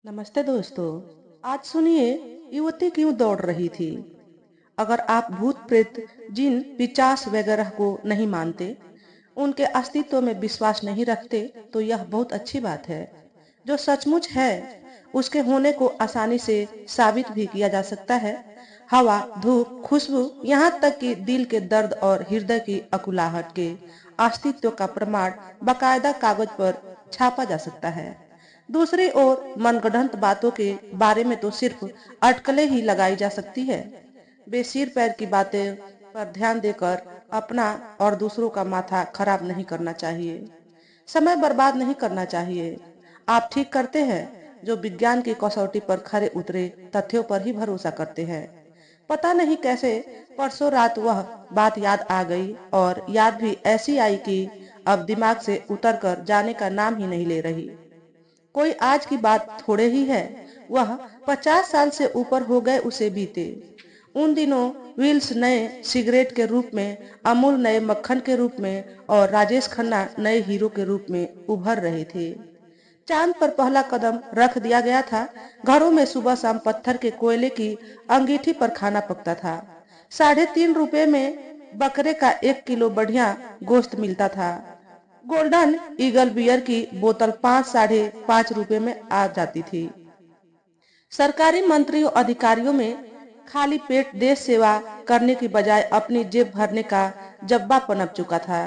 नमस्ते दोस्तों। आज सुनिए, युवती क्यों दौड़ रही थी। अगर आप भूत प्रेत जिन पिशाच वगैरह को नहीं मानते, उनके अस्तित्व में विश्वास नहीं रखते, तो यह बहुत अच्छी बात है। जो सचमुच है उसके होने को आसानी से साबित भी किया जा सकता है। हवा, धूप, खुशबू, यहाँ तक कि दिल के दर्द और हृदय की अकुलाहट के अस्तित्व का प्रमाण बाकायदा कागज पर छापा जा सकता है। दूसरी ओर मनगढ़ंत बातों के बारे में तो सिर्फ अटकलें ही लगाई जा सकती है। बेसिर पैर की बातें पर ध्यान देकर अपना और दूसरों का माथा खराब नहीं करना चाहिए, समय बर्बाद नहीं करना चाहिए। आप ठीक करते हैं जो विज्ञान की कसौटी पर खरे उतरे तथ्यों पर ही भरोसा करते हैं। पता नहीं कैसे परसों रात वह बात याद आ गई, और याद भी ऐसी आई कि अब दिमाग से उतर कर जाने का नाम ही नहीं ले रही। कोई आज की बात थोड़े ही है, वह 50 साल से ऊपर हो गए उसे बीते। उन दिनों विल्स नए सिगरेट के रूप में, अमूल नए मक्खन के रूप में और राजेश खन्ना नए हीरो के रूप में उभर रहे थे। चांद पर पहला कदम रख दिया गया था। घरों में सुबह शाम पत्थर के कोयले की अंगीठी पर खाना पकता था। 3.5 रुपए में बकरे का 1 किलो बढ़िया गोश्त मिलता था। गोल्डन ईगल बियर की बोतल 5 साढ़े 5 रुपए में आ जाती थी। सरकारी मंत्रियों अधिकारियों में खाली पेट देश सेवा करने की बजाय अपनी जेब भरने का जज्बा पनप चुका था।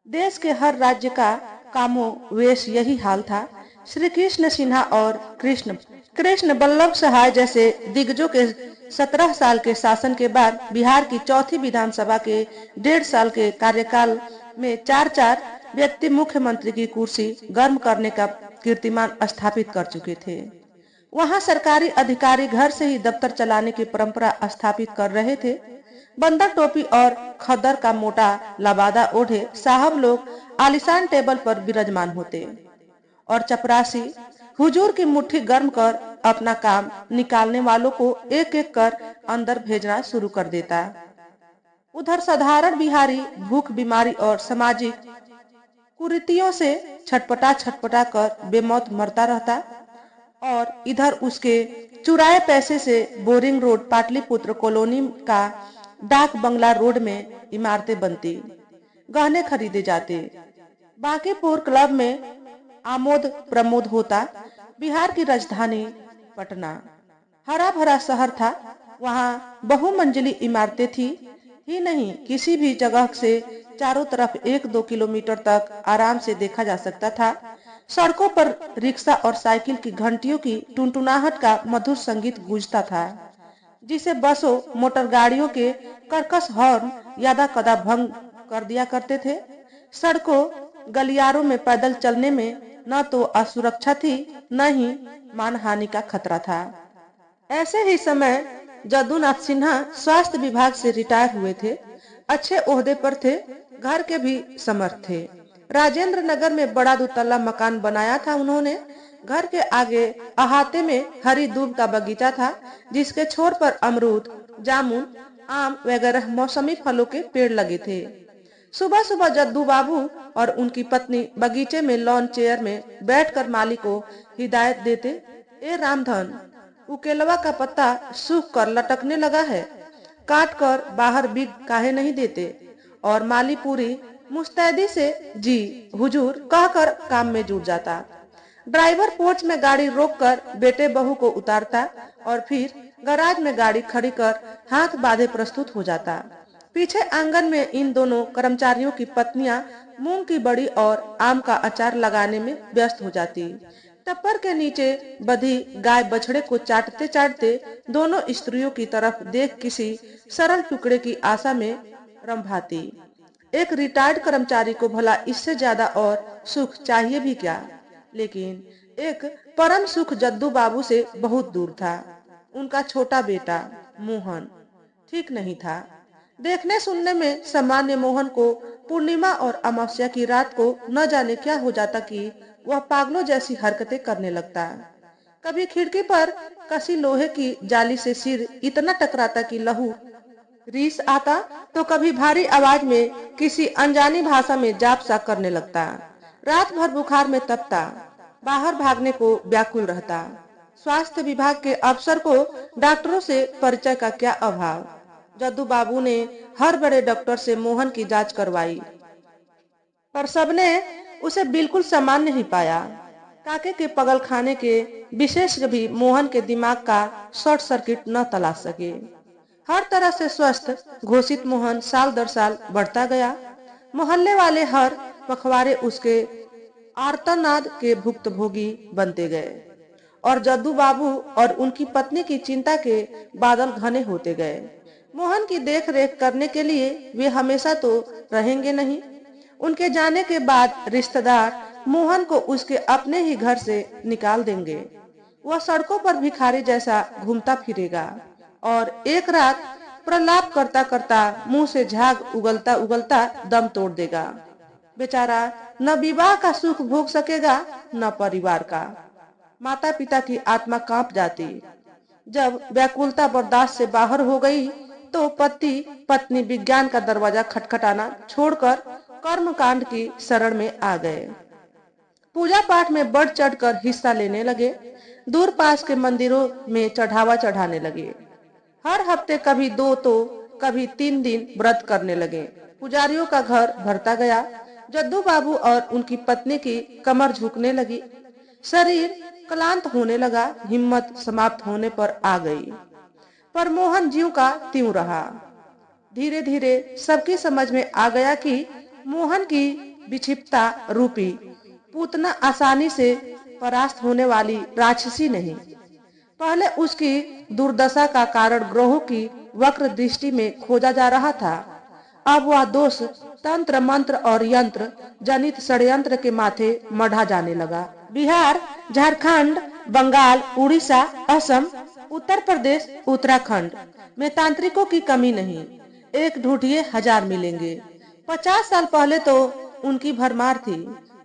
देश के हर राज्य का कामों वेश यही हाल था। श्री कृष्ण सिन्हा और कृष्ण कृष्ण वल्लभ सहाय जैसे दिग्गजों के 17 साल के शासन के बाद बिहार की चौथी विधानसभा के 1.5 साल के कार्यकाल में चार चार व्यक्ति मुख्यमंत्री की कुर्सी गर्म करने का कीर्तिमान स्थापित कर चुके थे। वहां सरकारी अधिकारी घर से ही दफ्तर चलाने की परंपरा स्थापित कर रहे थे। बंदर टोपी और खद्दर का मोटा लबादा ओढ़े साहब लोग आलिशान टेबल पर विराजमान होते, और चपरासी हुजूर की मुट्ठी गर्म कर अपना काम निकालने वालों को एक एक कर अंदर भेजना शुरू कर देता। उधर साधारण बिहारी भूख, बीमारी और सामाजिक कुरीतियों से छटपटा छटपटा कर बेमौत मरता रहता, और इधर उसके चुराए पैसे से बोरिंग रोड पाटलिपुत्र कॉलोनी का डाक बंगला रोड में इमारतें बनती, गहने खरीदे जाते, बांकीपुर क्लब में आमोद प्रमोद होता। बिहार की राजधानी पटना हरा भरा शहर था। वहाँ बहुमंजिली इमारतें थी ही नहीं, किसी भी जगह से चारों तरफ 1-2 किलोमीटर तक आराम से देखा जा सकता था। सड़कों पर रिक्शा और साइकिल की घंटियों की टुनटुनाहट का मधुर संगीत गूंजता था, जिसे बसों मोटर गाड़ियों के कर्कश हॉर्न यादा कदा भंग कर दिया करते थे। सड़कों गलियारों में पैदल चलने में न तो असुरक्षा थी, न ही मानहानि का खतरा था। ऐसे ही समय जदुनाथ सिन्हा स्वास्थ्य विभाग से रिटायर हुए थे। अच्छे ओहदे पर थे, घर के भी समर्थ थे। राजेंद्र नगर में बड़ा दुतल्ला मकान बनाया था उन्होंने। घर के आगे अहाते में हरी दूब का बगीचा था, जिसके छोर पर अमरूद, जामुन, आम वगैरह मौसमी फलों के पेड़ लगे थे। सुबह सुबह जद्दू बाबू और उनकी पत्नी बगीचे में लॉन चेयर में बैठकर माली को हिदायत देते, ए रामधन, उकेलवा का पत्ता सूख कर लटकने लगा है, काट कर बाहर बिग काहे नहीं देते। और माली पूरी मुस्तैदी से जी हुजूर कहकर काम में जुट जाता। ड्राइवर पोर्च में गाड़ी रोककर बेटे बहू को उतारता और फिर गराज में गाड़ी खड़ी कर हाथ बांधे प्रस्तुत हो जाता। पीछे आंगन में इन दोनों कर्मचारियों की पत्नियां मूंग की बड़ी और आम का अचार लगाने में व्यस्त हो जाती। टप्पर के नीचे बधी गाय बछड़े को चाटते चाटते दोनों स्त्रियों की तरफ देख किसी सरल टुकड़े की आशा में रंभाती। एक रिटायर्ड कर्मचारी को भला इससे ज्यादा और सुख चाहिए भी क्या। लेकिन एक परम सुख जद्दू बाबू से बहुत दूर था। उनका छोटा बेटा मोहन ठीक नहीं था। देखने सुनने में सामान्य मोहन को पूर्णिमा और अमावस्या की रात को न जाने क्या हो जाता कि वह पागलों जैसी हरकतें करने लगता। कभी खिड़की पर कसी लोहे की जाली से सिर इतना टकराता कि लहू रीस आता, तो कभी भारी आवाज में किसी अनजानी भाषा में जाप सा करने लगता। रात भर बुखार में तपता, बाहर भागने को व्याकुल रहता। स्वास्थ्य विभाग के अफसर को डॉक्टरों से परिचय का क्या अभाव। जद्दू बाबू ने हर बड़े डॉक्टर से मोहन की जांच करवाई, पर सबने उसे बिल्कुल समान नहीं पाया। काके के पगल खाने के विशेषज्ञ भी मोहन के दिमाग का शॉर्ट सर्किट न तलाश सके। हर तरह से स्वस्थ घोषित मोहन साल दर साल बढ़ता गया। मोहल्ले वाले हर पखवाड़े उसके आर्तनाद के भुक्तभोगी बनते गए और जद्दू बाबू और उनकी पत्नी की चिंता के बादल घने होते गए। मोहन की देख रेख करने के लिए वे हमेशा तो रहेंगे नहीं। उनके जाने के बाद रिश्तेदार मोहन को उसके अपने ही घर से निकाल देंगे। वह सड़कों पर भिखारी जैसा घूमता फिरेगा और एक रात प्रलाप करता करता मुंह से झाग उगलता उगलता दम तोड़ देगा। बेचारा न विवाह का सुख भोग सकेगा न परिवार का। माता पिता की आत्मा कांप जाती। जब व्याकुलता बर्दाश्त से बाहर हो गई तो पति पत्नी विज्ञान का दरवाजा खटखटाना छोड़कर कर्मकांड की शरण में आ गए। पूजा पाठ में बढ़ चढ़कर हिस्सा लेने लगे। दूर पास के मंदिरों में चढ़ावा चढ़ाने लगे। हर हफ्ते कभी 2 तो कभी 3 दिन व्रत करने लगे। पुजारियों का घर भरता गया। जद्दू बाबू और उनकी पत्नी की कमर झुकने लगी। शरीर क्लांत होने लगा। हिम्मत समाप्त होने पर आ गई। पर मोहन ज्यों का त्यों रहा। धीरे धीरे सबकी समझ में आ गया कि मोहन की विक्षिप्तता रूपी पूतना आसानी से परास्त होने वाली राक्षसी नहीं। पहले उसकी दुर्दशा का कारण ग्रहों की वक्र दृष्टि में खोजा जा रहा था। अब वह दोष तंत्र मंत्र और यंत्र जनित षड्यंत्र के माथे मढ़ा जाने लगा। बिहार, झारखंड, बंगाल, उड़ीसा, असम, उत्तर प्रदेश, उत्तराखंड में तांत्रिकों की कमी नहीं। एक ढूंढिए 1000 मिलेंगे। 50 साल पहले तो उनकी भरमार थी।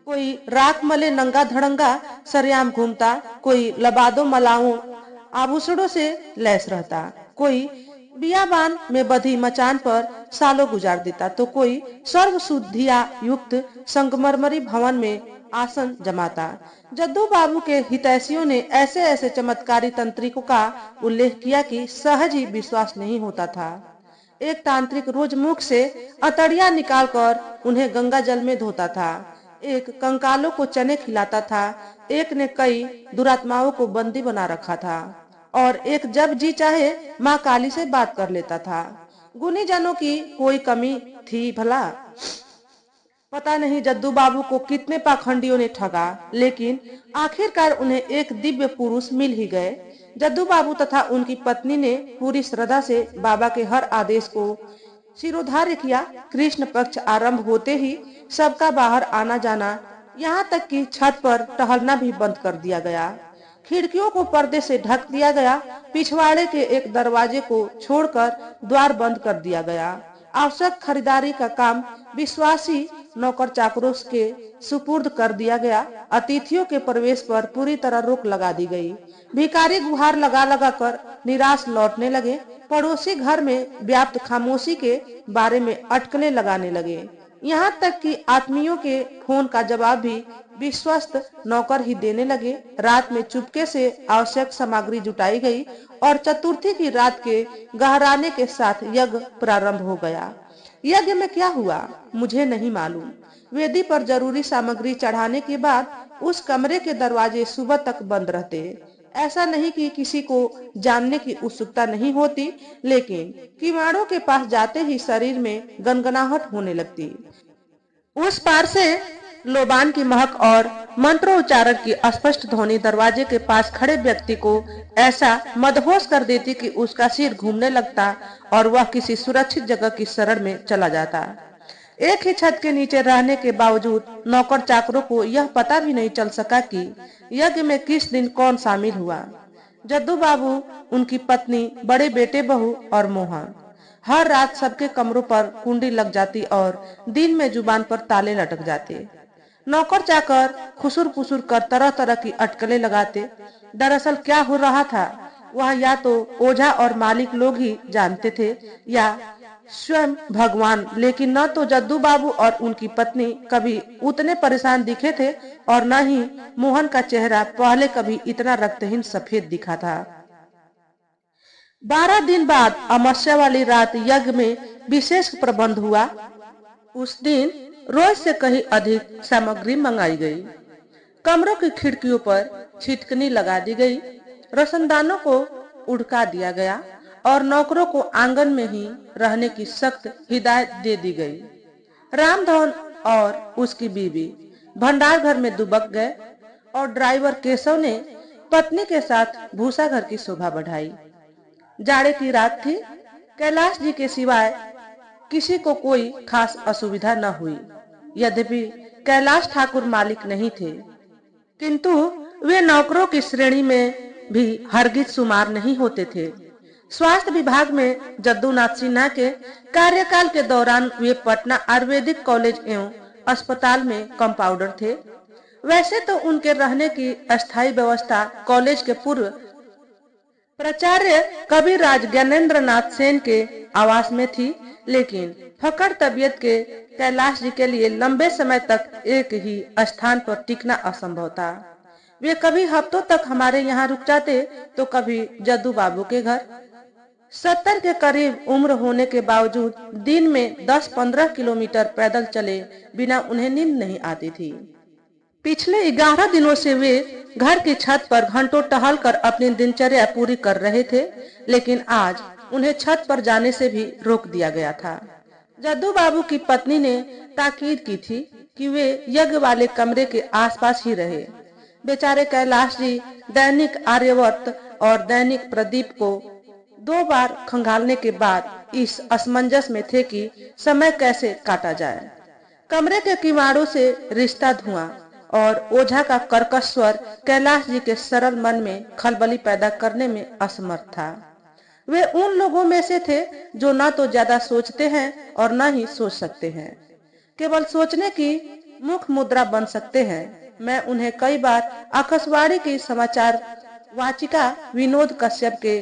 कोई राख मले नंगा धड़ंगा सरेआम घूमता, कोई लबादो मलाओं आभूषणों से लैस रहता, कोई बियाबान में बधी मचान पर सालों गुजार देता, तो कोई सर्व शुद्धिया युक्त संगमरमरी भवन में आसन जमाता। जद्दू बाबू के हितैषियों ने ऐसे ऐसे चमत्कारी तंत्रिकों का उल्लेख किया कि सहज ही विश्वास नहीं होता था। एक तांत्रिक रोज मुख से अतड़िया निकालकर उन्हें गंगा जल में धोता था। एक कंकालों को चने खिलाता था। एक ने कई दुरात्माओं को बंदी बना रखा था और एक जब जी चाहे माँ काली से बात कर लेता था। गुनी जनों की कोई कमी थी भला? पता नहीं जद्दू बाबू को कितने पाखंडियों ने ठगा, लेकिन आखिरकार उन्हें एक दिव्य पुरुष मिल ही गए। जद्दू बाबू तथा उनकी पत्नी ने पूरी श्रद्धा से बाबा के हर आदेश को शिरोधार्य किया। कृष्ण पक्ष आरंभ होते ही सबका बाहर आना जाना, यहाँ तक कि छत पर टहलना भी बंद कर दिया गया। खिड़कियों को पर्दे से ढक दिया गया। पिछवाड़े के एक दरवाजे को छोड़कर द्वार बंद कर दिया गया। आवश्यक खरीदारी का काम विश्वासी नौकर चाकरों के सुपुर्द कर दिया गया। अतिथियों के प्रवेश पर पूरी तरह रोक लगा दी गई। भिखारी गुहार लगा लगा कर निराश लौटने लगे। पड़ोसी घर में व्याप्त खामोशी के बारे में अटकलें लगाने लगे। यहाँ तक कि आत्मियों के फोन का जवाब भी विश्वस्त नौकर ही देने लगे। रात में चुपके से आवश्यक सामग्री जुटाई गई और चतुर्थी की रात के गहराने के साथ यज्ञ प्रारंभ हो गया। यज्ञ में क्या हुआ मुझे नहीं मालूम। वेदी पर जरूरी सामग्री चढ़ाने के बाद उस कमरे के दरवाजे सुबह तक बंद रहते। ऐसा नहीं कि किसी को जानने की उत्सुकता नहीं होती, लेकिन किवाड़ों के पास जाते ही शरीर में गनगनाहट होने लगती। उस पार से लोबान की महक और मंत्रोच्चारण की स्पष्ट ध्वनि दरवाजे के पास खड़े व्यक्ति को ऐसा मदहोश कर देती कि उसका सिर घूमने लगता और वह किसी सुरक्षित जगह की शरण में चला जाता। एक ही छत के नीचे रहने के बावजूद नौकर चाकरों को यह पता भी नहीं चल सका कि यज्ञ में किस दिन कौन शामिल हुआ। जद्दू बाबू, उनकी पत्नी, बड़े बेटे बहू और मोहन। हर रात सबके कमरों पर कुंडी लग जाती और दिन में जुबान पर ताले लटक जाते। नौकर चाकर खुसुर पुसुर कर तरह तरह की अटकलें लगाते। दरअसल क्या हो रहा था वह या तो ओझा और मालिक लोग ही जानते थे या स्वयं भगवान। लेकिन न तो जद्दू बाबू और उनकी पत्नी कभी उतने परेशान दिखे थे और न ही मोहन का चेहरा पहले कभी इतना रक्तहीन सफेद दिखा था। 12 दिन बाद अमावस्या वाली रात यज्ञ में विशेष प्रबंध हुआ। उस दिन रोज से कहीं अधिक सामग्री मंगाई गई। कमरों की खिड़कियों पर छिटकनी लगा दी गई, रोशनदानों को उड़का दिया गया और नौकरों को आंगन में ही रहने की सख्त हिदायत दे दी गई। रामधन और उसकी बीवी भंडार घर में दुबक गए और ड्राइवर केशव ने पत्नी के साथ भूसा घर की शोभा बढ़ाई। जाड़े की रात थी। कैलाश जी के सिवाय किसी को कोई खास असुविधा न हुई। यद्यपि कैलाश ठाकुर मालिक नहीं थे, किंतु वे नौकरों की श्रेणी में भी हरगिज शुमार नहीं होते थे। स्वास्थ्य विभाग में जद्दूनाथ सिन्हा के कार्यकाल के दौरान वे पटना आयुर्वेदिक कॉलेज एवं अस्पताल में कंपाउंडर थे। वैसे तो उनके रहने की अस्थायी व्यवस्था कॉलेज के पूर्व प्राचार्य कविराज ज्ञानेंद्र नाथ सेन के आवास में थी, लेकिन फकड़ तबीयत के कैलाश जी के लिए लंबे समय तक एक ही स्थान पर टिकना असंभव था। वे कभी हफ्तों तक हमारे यहाँ रुक जाते तो कभी जद्दू बाबू के घर। 70 के करीब उम्र होने के बावजूद दिन में 10-15 किलोमीटर पैदल चले बिना उन्हें नींद नहीं आती थी। पिछले 11 दिनों से वे घर की छत पर घंटों टहल कर अपनी दिनचर्या पूरी कर रहे थे, लेकिन आज उन्हें छत पर जाने से भी रोक दिया गया था। जद्दू बाबू की पत्नी ने ताकीद की थी कि वे यज्ञ वाले कमरे के आसपास ही रहे। बेचारे कैलाश जी दैनिक आर्यवर्त और दैनिक प्रदीप को 2 बार खंगालने के बाद इस असमंजस में थे कि समय कैसे काटा जाए। कमरे के किवाड़ों से रिश्ता धुआं और ओझा का कर्कश स्वर कैलाश जी के सरल मन में खलबली पैदा करने में असमर्थ था। वे उन लोगों में से थे जो न तो ज्यादा सोचते हैं और न ही सोच सकते हैं, केवल सोचने की मुख मुद्रा बन सकते हैं। मैं उन्हें कई बार आकाशवाणी की समाचार वाचिका विनोद कश्यप के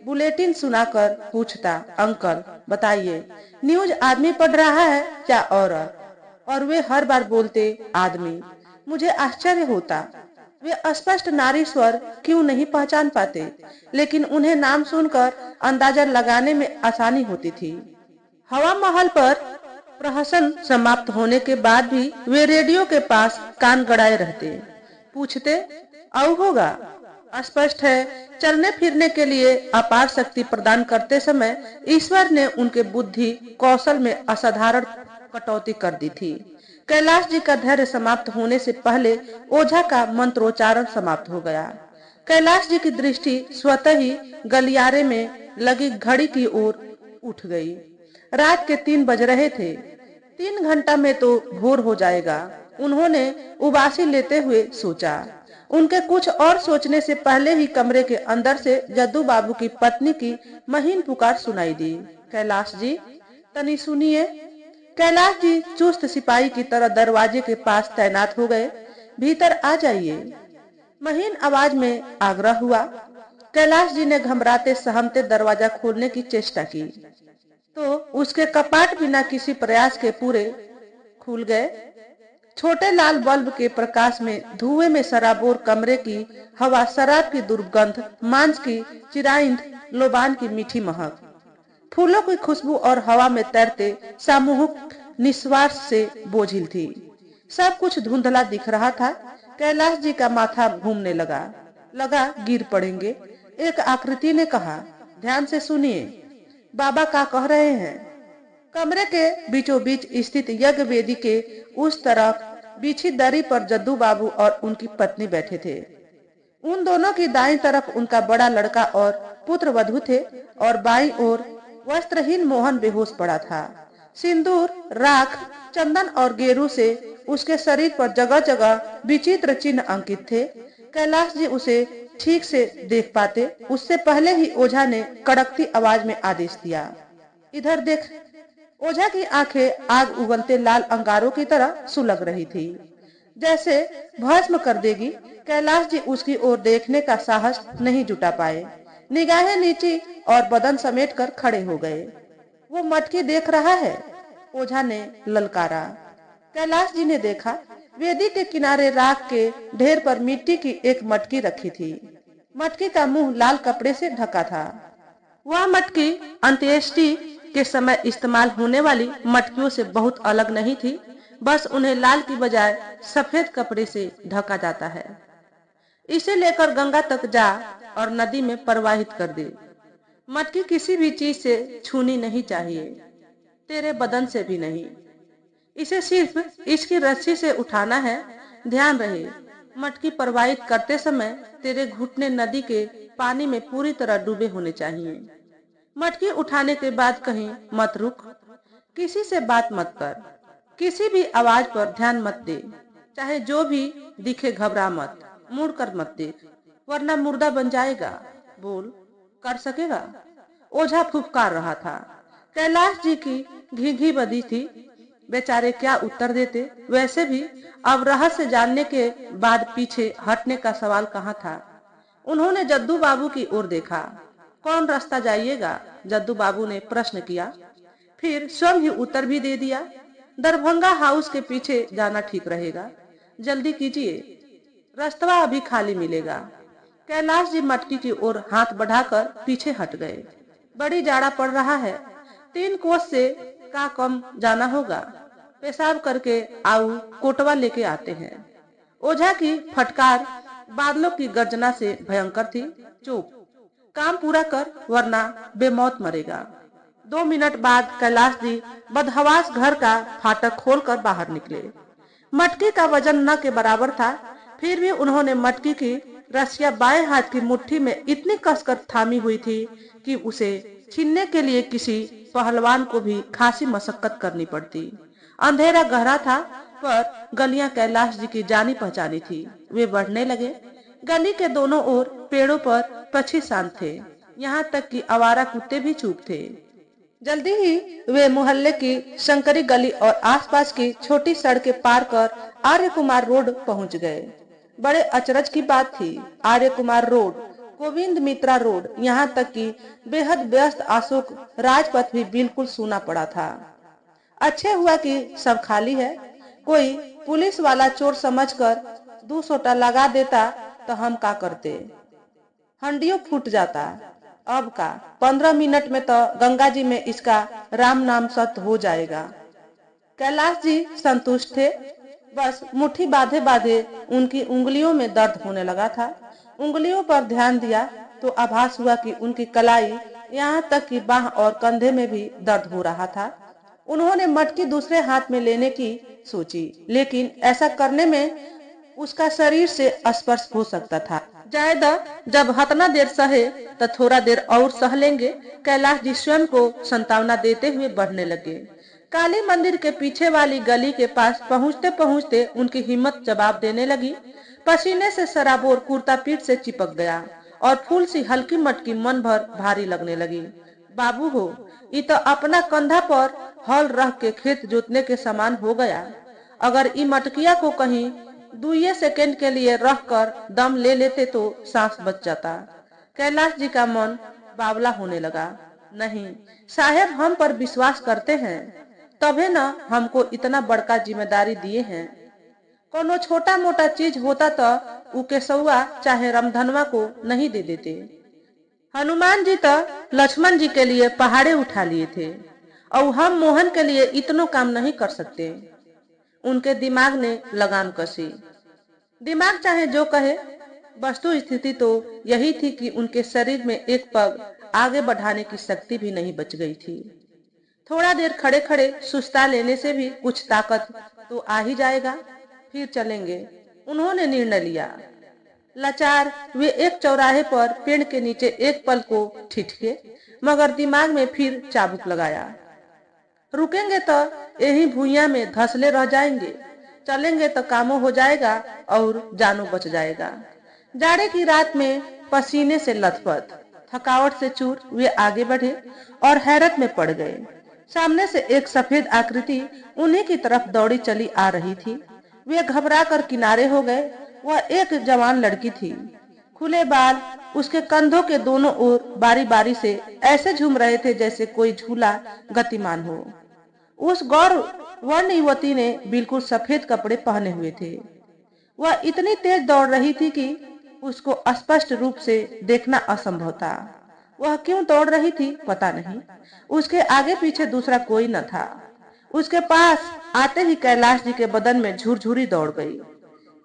बुलेटिन सुनाकर पूछता, अंकल बताइए न्यूज आदमी पढ़ रहा है या औरत? और वे हर बार बोलते आदमी। मुझे आश्चर्य होता, वे स्पष्ट नारी स्वर क्यों नहीं पहचान पाते, लेकिन उन्हें नाम सुनकर अंदाजा लगाने में आसानी होती थी। हवा महल पर प्रहसन समाप्त होने के बाद भी वे रेडियो के पास कान गड़ाए रहते। पूछते, औ होगा? स्पष्ट है, चलने फिरने के लिए अपार शक्ति प्रदान करते समय ईश्वर ने उनके बुद्धि कौशल में असाधारण कटौती कर दी थी। कैलाश जी का धैर्य समाप्त होने से पहले ओझा का मंत्रोच्चारण समाप्त हो गया। कैलाश जी की दृष्टि स्वतः ही गलियारे में लगी घड़ी की ओर उठ गई। रात के 3 बज रहे थे। 3 घंटा में तो भोर हो जाएगा, उन्होंने उबासी लेते हुए सोचा। उनके कुछ और सोचने से पहले ही कमरे के अंदर से जद्दू बाबू की पत्नी की महीन पुकार सुनाई दी, कैलाश जी तनी सुनिए। कैलाश जी चुस्त सिपाही की तरह दरवाजे के पास तैनात हो गए। भीतर आ जाइए, महीन आवाज में आग्रह हुआ। कैलाश जी ने घबराते सहमते दरवाजा खोलने की चेष्टा की तो उसके कपाट बिना किसी प्रयास के पूरे खुल गए। छोटे लाल बल्ब के प्रकाश में धुएं में सराबोर कमरे की हवा, शराब की दुर्गंध, मांस की चिराइंद लोबान की मीठी महक, फूलों की खुशबू और हवा में तैरते सामूहिक निश्वास से बोझिल थी। सब कुछ धुंधला दिख रहा था। कैलाश जी का माथा घूमने लगा गिर पड़ेंगे। एक आकृति ने कहा, ध्यान से सुनिए, बाबा क्या कह रहे हैं। कमरे के बीचों बीच स्थित यज्ञ वेदी के उस तरफ बिछी दरी पर जद्दू बाबू और उनकी पत्नी बैठे थे। उन दोनों की दाईं तरफ उनका बड़ा लड़का और पुत्र वधू थे और बाईं ओर वस्त्रहीन मोहन बेहोश पड़ा था। सिंदूर, राख, चंदन और गेरू से उसके शरीर पर जगह जगह विचित्र चिन्ह अंकित थे। कैलाश जी उसे ठीक से देख पाते उससे पहले ही ओझा ने कड़कती आवाज में आदेश दिया, इधर देख। ओझा की आंखें आग उगलते लाल अंगारों की तरह सुलग रही थी, जैसे भस्म कर देगी। कैलाश जी उसकी ओर देखने का साहस नहीं जुटा पाए। निगाहें नीची और बदन समेट कर खड़े हो गए। वो मटकी देख रहा है, ओझा ने ललकारा। कैलाश जी ने देखा, वेदी के किनारे राख के ढेर पर मिट्टी की एक मटकी रखी थी। मटकी का मुंह लाल कपड़े से ढका था। वह मटकी अंत्येष्टि के समय इस्तेमाल होने वाली मटकियों से बहुत अलग नहीं थी। बस उन्हें लाल की बजाय सफेद कपड़े से ढका जाता है। इसे लेकर गंगा तक जा और नदी में प्रवाहित कर दे। मटकी किसी भी चीज से छूनी नहीं चाहिए, तेरे बदन से भी नहीं। इसे सिर्फ इसकी रस्सी से उठाना है। ध्यान रहे, मटकी प्रवाहित करते समय तेरे घुटने नदी के पानी में पूरी तरह डूबे होने चाहिए। मटकी उठाने के बाद कहीं मत रुक, किसी से बात मत कर, किसी भी आवाज पर ध्यान मत दे। चाहे जो भी दिखे घबरा मत, मुड़ कर मत देख, वरना मुर्दा बन जाएगा। बोल, कर सकेगा? ओझा फुफकार रहा था। कैलाश जी की घी बदी थी। बेचारे क्या उत्तर देते। वैसे भी अब रहस्य जानने के बाद पीछे हटने का सवाल कहाँ था। उन्होंने जद्दू बाबू की ओर देखा। कौन रास्ता जाइएगा? जद्दू बाबू ने प्रश्न किया, फिर स्वयं ही उत्तर भी दे दिया। दरभंगा हाउस के पीछे जाना ठीक रहेगा। जल्दी कीजिए, रास्ता अभी खाली मिलेगा। कैलाश जी मटकी की ओर हाथ बढ़ाकर पीछे हट गए। बड़ी जाड़ा पड़ रहा है, 3 कोस से का कम जाना होगा। पेशाब करके आओ, कोटवा लेके आते हैं। ओझा की फटकार बादलों की गर्जना से भयंकर थी। चुप, काम पूरा कर वरना बेमौत मरेगा। 2 मिनट बाद कैलाश जी बदहवास घर का फाटक खोलकर बाहर निकले। मटकी का वजन न के बराबर था, फिर भी उन्होंने मटकी की रस्सियां बाएं हाथ की मुट्ठी में इतनी कसकर थामी हुई थी कि उसे छीनने के लिए किसी पहलवान को भी खासी मशक्कत करनी पड़ती। अंधेरा गहरा था, पर गलियां कैलाश जी की जानी पहचानी थी। वे बढ़ने लगे। गली के दोनों ओर पेड़ों पर पक्षी शांत थे, यहाँ तक कि आवारा कुत्ते भी चुप थे। जल्दी ही वे मोहल्ले की शंकरी गली और आसपास की छोटी सड़कें पार कर आर्य कुमार रोड पहुंच गए। बड़े अचरज की बात थी। आर्य कुमार रोड, गोविंद मित्रा रोड, यहाँ तक कि बेहद व्यस्त अशोक राजपथ भी बिल्कुल सूना पड़ा था। अच्छे हुआ कि सब खाली है। कोई पुलिस वाला चोर समझकर 2 सोटा लगा देता तो हम का करते? हंडियों फूट जाता। अब का 15 मिनट में तो गंगा जी में इसका राम नाम सत्य हो जाएगा। कैलाश जी संतुष्ट थे। बस मुट्ठी बांधे बांधे उनकी उंगलियों में दर्द होने लगा था। उंगलियों पर ध्यान दिया तो आभास हुआ कि उनकी कलाई, यहाँ तक कि बाह और कंधे में भी दर्द हो रहा था। उन्होंने मटकी दूसरे हाथ में लेने की सोची, लेकिन ऐसा करने में उसका शरीर से स्पर्श हो सकता था। जायदा, जब हतना देर सहे तो थोड़ा देर और सह लेंगे। कैलाश जी स्वयं को संतावना देते हुए बढ़ने लगे। काली मंदिर के पीछे वाली गली के पास पहुंचते पहुंचते उनकी हिम्मत जवाब देने लगी। पसीने से सराबोर कुर्ता पीठ से चिपक गया और फूल सी हल्की मटकी मन भर भारी लगने लगी। बाबू हो, ये तो अपना कंधा पर हल रख के खेत जोतने के समान हो गया। अगर ई मटकिया को कहीं 2 सेकंड के लिए रख कर दम ले लेते तो सांस बच जाता। कैलाश जी का मन बावला होने लगा। नहीं साहेब, हम पर विश्वास करते हैं, तबे न हमको इतना बड़का जिम्मेदारी दिए हैं। कोनो छोटा मोटा चीज होता तो उ केसौआ चाहे रामधनवा को नहीं दे देते। हनुमान जी तो लक्ष्मण जी के लिए पहाड़े उठा लिए थे, और हम मोहन के लिए इतनो काम नहीं कर सकते। उनके दिमाग ने लगाम कसी। दिमाग चाहे जो कहे, वस्तु स्थिति तो यही थी कि उनके शरीर में एक पग आगे बढ़ाने की शक्ति भी नहीं बच गई थी। थोड़ा देर खड़े खड़े सुस्ता लेने से भी कुछ ताकत तो आ ही जाएगा, फिर चलेंगे। उन्होंने निर्णय लिया। लाचार वे एक चौराहे पर पेड़ के नीचे एक पल को ठिठके, मगर दिमाग में फिर चाबुक लगाया। रुकेंगे तो यही भूइया में धंसले रह जाएंगे, चलेंगे तो कामों हो जाएगा और जानो बच जाएगा। जाड़े की रात में पसीने से लथपथ, थकावट से चूर वे आगे बढ़े और हैरत में पड़ गए। सामने से एक सफेद आकृति उन्हीं की तरफ दौड़ी चली आ रही थी। वे घबरा कर किनारे हो गए। वह एक जवान लड़की थी। खुले बाल, उसके कंधों के दोनों ओर बारी बारी से ऐसे झूम रहे थे जैसे कोई झूला गतिमान हो। उस गौर वर्ण युवती ने बिल्कुल सफेद कपड़े पहने हुए थे। वह इतनी तेज दौड़ रही थी कि उसको स्पष्ट रूप से देखना असंभव था। वह क्यों दौड़ रही थी पता नहीं। उसके आगे पीछे दूसरा कोई न था। उसके पास आते ही कैलाश जी के बदन में झुरझुरी दौड़ गई।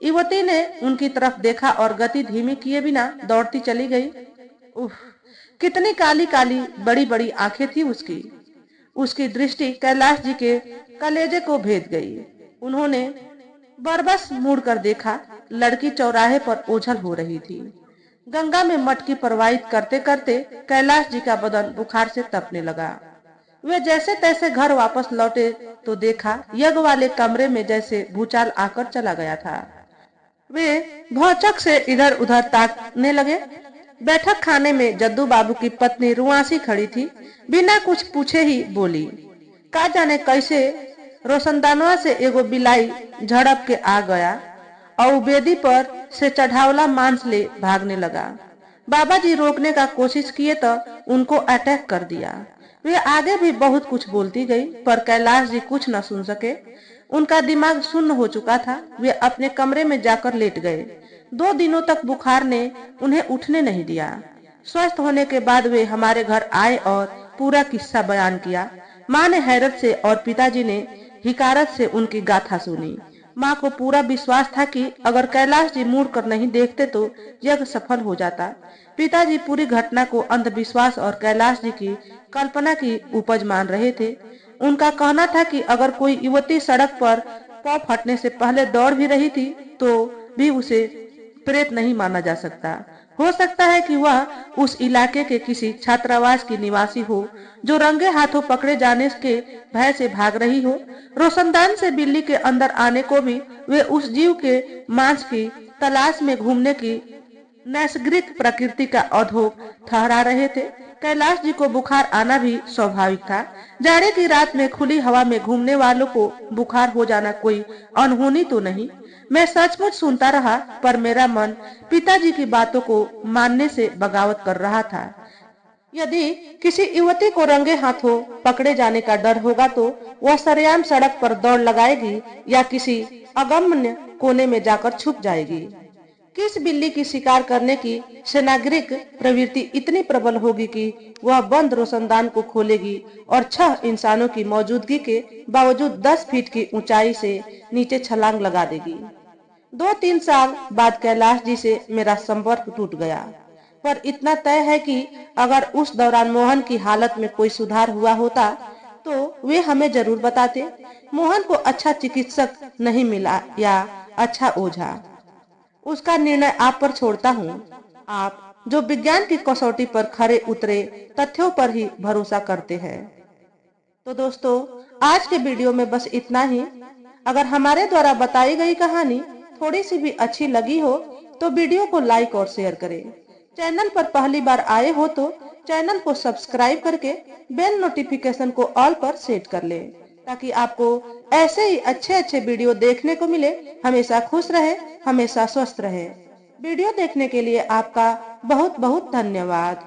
युवती ने उनकी तरफ देखा और गति धीमी किए बिना दौड़ती चली गई। उफ, कितनी काली काली बड़ी बड़ी आंखें थी उसकी। उसकी दृष्टि कैलाश जी के कलेजे को भेद गई। उन्होंने बरबस मुड़कर देखा। लड़की चौराहे पर ओझल हो रही थी। गंगा में मटकी प्रवाहित करते करते कैलाश जी का बदन बुखार से तपने लगा। वे जैसे तैसे घर वापस लौटे तो देखा यज्ञ वाले कमरे में जैसे भूचाल आकर चला गया था। वे भौचक से इधर उधर ताकने लगे। बैठक खाने में जद्दू बाबू की पत्नी रुआसी खड़ी थी। बिना कुछ पूछे ही बोली, का जाने कैसे रोशनदानवा से एगो बिलाई झड़प के आ गया और बेदी पर से चढ़ावला मांस ले भागने लगा। बाबा जी रोकने का कोशिश किए तो उनको अटैक कर दिया। वे आगे भी बहुत कुछ बोलती गई पर कैलाश जी कुछ न सुन सके। उनका दिमाग सुन्न हो चुका था। वे अपने कमरे में जाकर लेट गए। 2 दिनों तक बुखार ने उन्हें उठने नहीं दिया। स्वस्थ होने के बाद वे हमारे घर आए और पूरा किस्सा बयान किया। माँ ने हैरत से और पिताजी ने हिकारत से उनकी गाथा सुनी। माँ को पूरा विश्वास था कि अगर कैलाश जी मुड़ कर नहीं देखते तो यज्ञ सफल हो जाता। पिताजी पूरी घटना को अंधविश्वास और कैलाश जी की कल्पना की उपज मान रहे थे। उनका कहना था कि अगर कोई युवती सड़क पर पांव फटने से पहले दौड़ भी रही थी तो भी उसे प्रेत नहीं माना जा सकता। हो सकता है कि वह उस इलाके के किसी छात्रावास की निवासी हो जो रंगे हाथों पकड़े जाने के भय से भाग रही हो। रोशनदान से बिल्ली के अंदर आने को भी वे उस जीव के मांस की तलाश में घूमने की नैसर्गिक प्रकृति का अधोग ठहरा रहे थे। कैलाश जी को बुखार आना भी स्वाभाविक था। जाड़े की रात में खुली हवा में घूमने वालों को बुखार हो जाना कोई अनहोनी तो नहीं। मैं सचमुच सुनता रहा पर मेरा मन पिताजी की बातों को मानने से बगावत कर रहा था। यदि किसी युवती को रंगे हाथों पकड़े जाने का डर होगा तो वह सरेआम सड़क पर दौड़ लगाएगी या किसी अगम्य कोने में जाकर छुप जाएगी। किस बिल्ली की शिकार करने की सेनाग्रिक प्रवृत्ति इतनी प्रबल होगी कि वह बंद रोशनदान को खोलेगी और 6 इंसानों की मौजूदगी के बावजूद 10 फीट की ऊंचाई से नीचे छलांग लगा देगी। 2-3 साल बाद कैलाश जी से मेरा संपर्क टूट गया, पर इतना तय है कि अगर उस दौरान मोहन की हालत में कोई सुधार हुआ होता तो वे हमें जरूर बताते। मोहन को अच्छा चिकित्सक नहीं मिला या अच्छा ओझा, उसका निर्णय आप पर छोड़ता हूँ। आप जो विज्ञान की कसौटी पर खरे उतरे तथ्यों पर ही भरोसा करते हैं। तो दोस्तों, आज के वीडियो में बस इतना ही। अगर हमारे द्वारा बताई गई कहानी थोड़ी सी भी अच्छी लगी हो तो वीडियो को लाइक और शेयर करें। चैनल पर पहली बार आए हो तो चैनल को सब्सक्राइब करके बेल नोटिफिकेशन को ऑल पर सेट कर लें ताकि आपको ऐसे ही अच्छे अच्छे वीडियो देखने को मिले। हमेशा खुश रहे, हमेशा स्वस्थ रहे। वीडियो देखने के लिए आपका बहुत बहुत धन्यवाद।